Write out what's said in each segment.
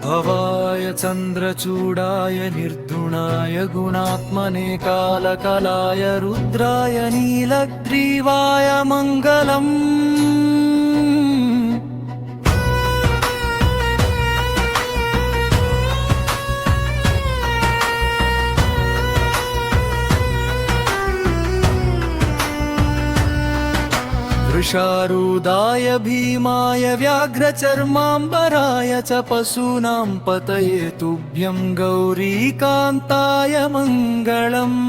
भवाय चन्द्रचूडाय निर्धुणाय गुणात्मने कालकलाय रुद्राय नीलग्रीवाय मङ्गलम्। वृषारूढाय भीमाय व्याघ्रचर्माम्बराय च पशूनां पतये तुभ्यं गौरीकान्ताय मङ्गलम्।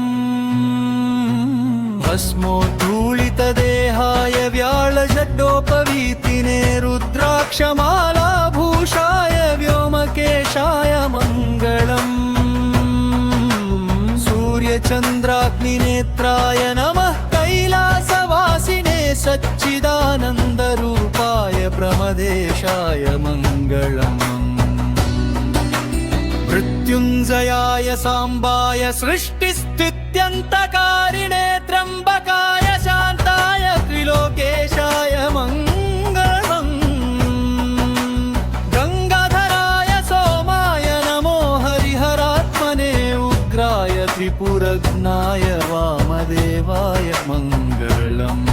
भस्मोद्धूलितदेहाय व्याळजड्डोपवीतिने रुद्राक्षमालाभूषाय व्योमकेशाय मङ्गलम्। सूर्यचन्द्राग्निनेत्राय नमः कैलासवासिने सच्चिदानन्दरूपाय प्रमदेशाय मङ्गलम्। मृत्युञ्जयाय साम्बाय सृष्टिस्थित्यन्तकारिणे त्र्यम्बकाय शान्ताय त्रिलोकेशाय मङ्गलम्। गङ्गाधराय सोमाय नमो हरिहरात्मने उग्राय त्रिपुरघ्नाय वामदेवाय मङ्गलम्।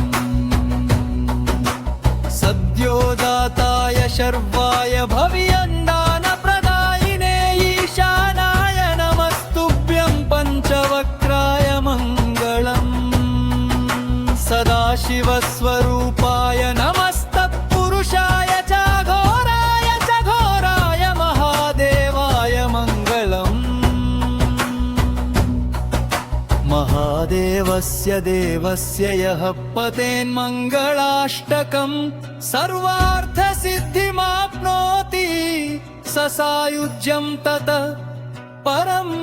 सद्योदाताय शर्वाय भव्यन्दानप्रदायिने ईशानाय नमस्तुभ्यं पञ्चवक्त्राय मङ्गलम्। सदाशिवस्वरूपाय नमस्तत्पुरुषाय च घोराय महादेवाय मङ्गलम्। महादेवस्य देवस्य यः पतेन्मङ्गलाष्टकम् सर्वार्थसिद्धिमाप्नोति स सायुज्यं ततः परम्